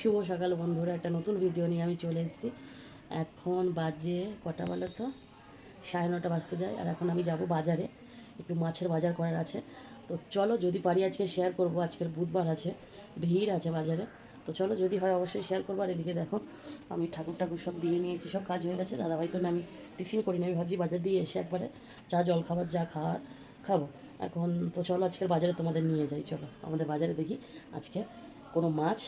শুভ সকাল বন্ধুরা, একটা নতুন ভিডিও নিয়ে আমি চলে এসেছি। এখন বাজে কটা বলো তো, 9:30 বাজতে যায়। আর এখন আমি যাব বাজারে, একটু মাছের বাজার করার আছে। তো চলো, যদি পারি আজকে শেয়ার করব। আজকের বুধবার আছে, ভিড় আছে বাজারে। তো চলো, যদি হয় অবশ্যই শেয়ার করবো। আর এদিকে দেখো, আমি ঠাকুর সব দিয়ে নিয়েছি, সব কাজ হয়ে গেছে। দাদাভাই তো না, আমি টিফিন করিনি, আমি ভাবছি বাজার দিয়ে এসে একবারে চা জল খাবার যা খাওয়ার খাবো এখন। তো চলো আজকের বাজারে তোমাদের নিয়ে যাই। চলো আমাদের বাজারে দেখি আজকে কোনো মাছ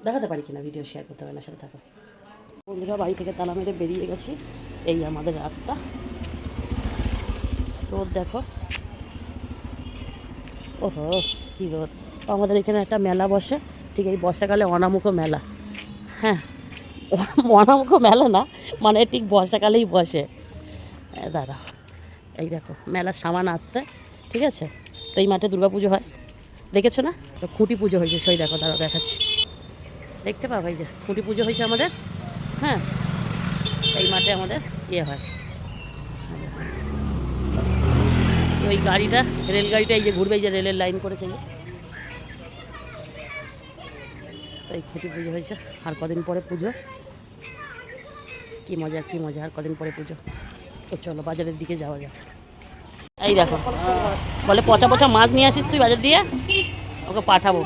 দেখাতে পারি কিনা, ভিডিও শেয়ার করতে হবে না, সাথে থাকো। বন্ধুরা, বাড়ি থেকে তালা মেরে বেরিয়ে গেছি। এই আমাদের রাস্তা, রোদ দেখো, ওহো কী রোদ। আমাদের এখানে একটা মেলা বসে, ঠিক এই বর্ষাকালে, অনামুখ মেলা। হ্যাঁ, অনামুখ মেলা না, মানে ঠিক বর্ষাকালেই বসে। দাঁড়া, এই দেখো মেলার সামান আসছে, ঠিক আছে। তো এই মাঠে দুর্গাপুজো হয়, দেখেছো না? তো খুঁটি পুজো হয়েছে, সেই দেখো, দাঁড়া দেখাচ্ছি, দেখতে পাবো। এই যে খুঁটি পুজো হয়েছে আমাদের। হ্যাঁ, এই মাঠে আমাদের ইয়ে হয়। ওই গাড়িটা, রেলগাড়িটা এই যে ঘুরবে, এই যে রেলের লাইন করেছে। এই খুঁটি পুজো হয়েছে, আর কদিন পরে পুজো। কী মজা কী মজা, আর কদিন পরে পুজো। তো চলো বাজারের দিকে যাওয়া যাক। এই দেখো, বলে পচা পচা মাছ নিয়ে আসিস তুই বাজার দিয়ে, ওকে পাঠাবো।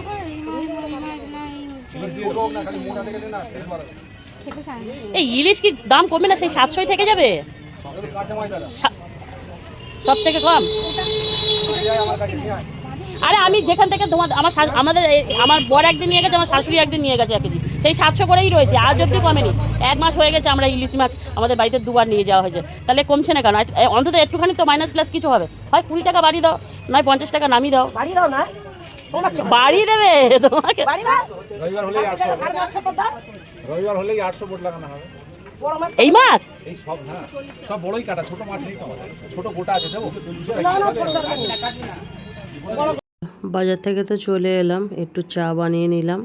এই ইলিশ কি দাম কমে না, সেই 700 থেকে যাবে, সব থেকে কম। আরে আমি যেখান থেকে আমার বর একদিন নিয়ে গেছে, আমার শাশুড়ি একদিন নিয়ে গেছে 1 কেজি, সেই 700 করেই রয়েছে, আজ অব্দি কমেনি। 1 মাস হয়ে গেছে আমরা ইলিশ মাছ আমাদের বাড়িতে 2বার নিয়ে যাওয়া হয়েছে, তাহলে কমছে না কেন? অন্তত একটুখানি তো মাইনাস প্লাস কিছু হবে। হয় 20 টাকা বাড়ি দাও, নয় 50 টাকা নামিয়ে দাও। বাড়িয়ে দাও না, বাড়িয়ে দেবে তোমাকে। রবিবার হলেই 800 বোট লাগানো হবে। এই মাছ এই সব, হ্যাঁ সব বড়ই কাটা, ছোট মাছ নেই তো আমাদের। ছোট গোটা আছে, দেবো। বাজার থেকে তো চলে এলাম, একটু চা বানিয়ে নিলাম।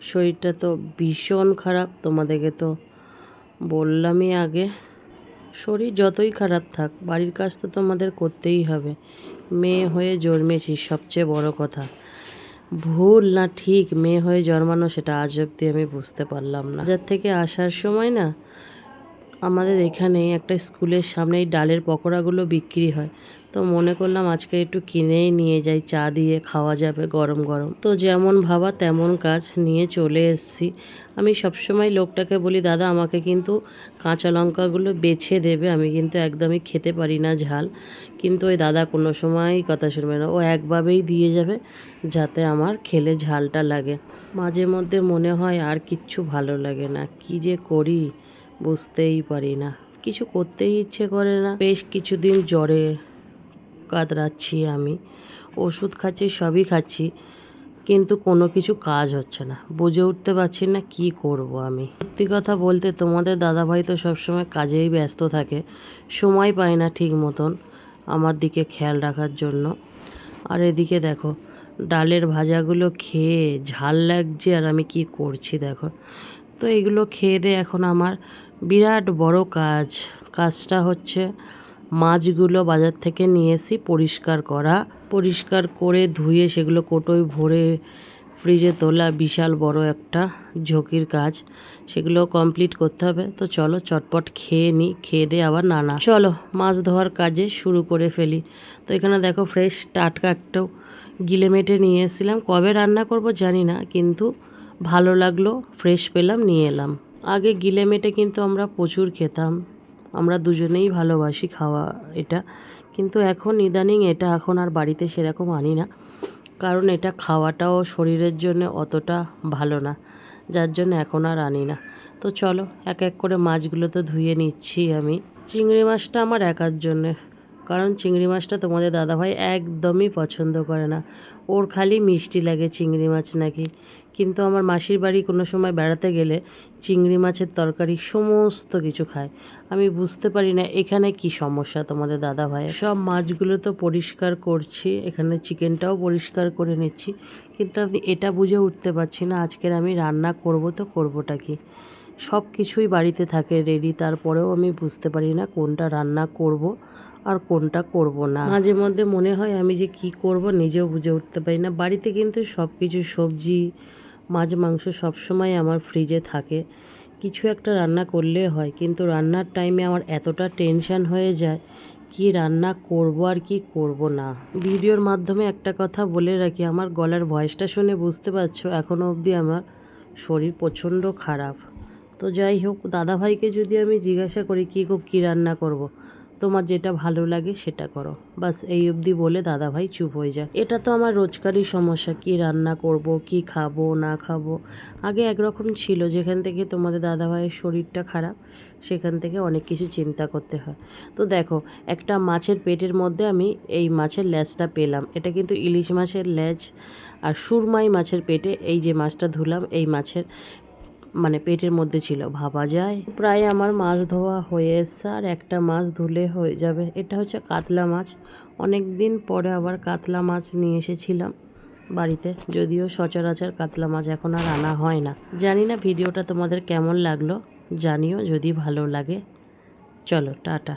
শরীরটা তো ভীষণ খারাপ, তোমাদেরকে তো বললামই আগে। শরীর যতই খারাপ থাক, বাড়ির কাজ তো তোমাদের করতেই হবে। মেয়ে হয়ে জন্মেছি, সবচেয়ে বড় কথা। ভুল না ঠিক মেয়ে হয়ে জন্মানো, সেটা আজ অব্দি আমি বুঝতে পারলাম না। বাজার থেকে আসার সময় না, আমাদের এখানে একটা স্কুলের সামনেই ডালের পকোড়াগুলো বিক্রি হয়। তো মনে করলাম আজকে একটু কিনেই নিয়ে যাই, চা দিয়ে খাওয়া যাবে গরম গরম। তো যেমন ভাবা তেমন কাজ, নিয়ে চলে এসেছি। আমি সবসময় লোকটাকে বলি, দাদা আমাকে কিন্তু কাঁচা লঙ্কাগুলো বেছে দেবে, আমি কিন্তু একদমই খেতে পারি না ঝাল। কিন্তু ওই দাদা কোনো সময়ই কথা শুনবে না, ও একভাবেই দিয়ে যাবে যাতে আমার খেলে ঝালটা লাগে। মাঝে মধ্যে মনে হয় আর কিচ্ছু ভালো লাগে না, কি যে করি বুঝতেই পারি না, কিছু করতেই ইচ্ছে করে না। বেশ কিছুদিন জ্বরে কাতরাচ্ছি আমি, ওষুধ খাচ্ছি, সবই খাচ্ছি, কিন্তু কোনো কিছু কাজ হচ্ছে না। বুঝে উঠতে পারছি না কি করব আমি। সত্যি কথা বলতে, তোমাদের দাদাভাই তো সবসময় কাজেই ব্যস্ত থাকে, সময় পায় না ঠিক মতন আমার দিকে খেয়াল রাখার জন্য। আর এদিকে দেখো, ডালের ভাজাগুলো খেয়ে ঝাল লাগছে, আর আমি কি করছি দেখো। তো এগুলো খেয়ে দিয়ে এখন আমার বিরাট বড় কাজটা হচ্ছে মাছগুলো বাজার থেকে নিয়ে এসে পরিষ্কার করে ধুয়ে সেগুলো কোটোয় ভরে ফ্রিজে তোলা, বিশাল বড় একটা ঝুঁকির কাজ। সেগুলো কমপ্লিট করতে হবে। তো চলো চটপট খেয়ে নিই, খেয়ে দিয়ে আবার চলো মাছ ধোয়ার কাজে শুরু করে ফেলি। তো এখানে দেখো, ফ্রেশ টাটকা একটাও গিলে মেটে নিয়ে এসেছিলাম। কবে রান্না করব জানি না, কিন্তু ভালো লাগলো, ফ্রেশ পেলাম, নিয়ে এলাম। আগে গিলে মেটে কিন্তু আমরা প্রচুর খেতাম, আমরা দুজনেই ভালোবাসি খাওয়া এটা। কিন্তু এখন ইদানিং এটা এখন আর বাড়িতে সেরকম আনি না, কারণ এটা খাওয়াটাও শরীরের জন্য অতটা ভালো না, যার জন্য এখন আর আনি না। তো চলো এক এক করে মাছগুলো তো ধুয়ে নিচ্ছি আমি। চিংড়ি মাছটা আমার একার জন্যে, কারণ চিংড়ি মাছটা তোমাদের দাদাভাই একদমই পছন্দ করে না, ওর খালি মিষ্টি লাগে চিংড়ি মাছ নাকি। কিন্তু আমার মাসির বাড়ি কোনো সময় বেড়াতে গেলে চিংড়ি মাছের তরকারি সমস্ত কিছু খায়। আমি বুঝতে পারি না এখানে কি সমস্যা তোমাদের দাদাভাইয়ের। সব মাছগুলো তো পরিষ্কার করছি, এখানে চিকেনটাও পরিষ্কার করে নিচ্ছি, কিন্তু আমি এটা বুঝে উঠতে পারছি না আজকের আমি রান্না করব তো করবোটা কি। সব কিছুই বাড়িতে থাকে রেডি, তারপরেও আমি বুঝতে পারি না কোনটা রান্না করব আর কোনটা করব না। মাঝে মধ্যে মনে হয় আমি যে কি করব নিজেও বুঝে উঠতে পারি না। বাড়িতে কিন্তু সব কিছু সবজি মাছ মাংস সবসময় আমার ফ্রিজে থাকে, কিছু একটা রান্না করলে হয়, কিন্তু রান্নার টাইমে আমার এতটা টেনশন হয়ে যায় কি রান্না করব আর কি করব না। ভিডিওর মাধ্যমে একটা কথা বলে রাখি, আমার গলার ভয়েসটা শুনে বুঝতে পারছো এখনও অবধি আমার শরীর প্রচণ্ড খারাপ। তো যাই হোক, দাদাভাইকে যদি আমি জিজ্ঞাসা করি কী রান্না করব, তোমার যেটা ভালো লাগে সেটা করো, বাস এই অবধি বলে দাদাভাই চুপ হয়ে যায়। এটা তো আমার রোজকারই সমস্যা, কি রান্না করব, কি খাবো না খাবো। আগে একরকম ছিল, যেখান থেকে তোমাদের দাদাভাইয়ের শরীরটা খারাপ সেখান থেকে অনেক কিছু চিন্তা করতে হয়। তো দেখো, একটা মাছের পেটের মধ্যে আমি এই মাছের লেজটা পেলাম, এটা কিন্তু ইলিশ মাছের লেজ। আর সুরমাই মাছের পেটে এই যে মাছটা ধুলাম, এই মাছের মানে পেটের মধ্যে ছিল, ভাবা যায়। প্রায় আমার মাছ ধোয়া হয়ে এসছে, আর একটা মাছ ধুলে হয়ে যাবে। এটা হচ্ছে কাতলা মাছ, অনেক দিন পরে আবার কাতলা মাছ নিয়ে এসেছিলাম বাড়িতে, যদিও সচরাচর কাতলা মাছ এখন আর আনা হয় না। জানি না ভিডিওটা তোমাদের কেমন লাগলো, জানিও যদি ভালো লাগে। চলো টাটা।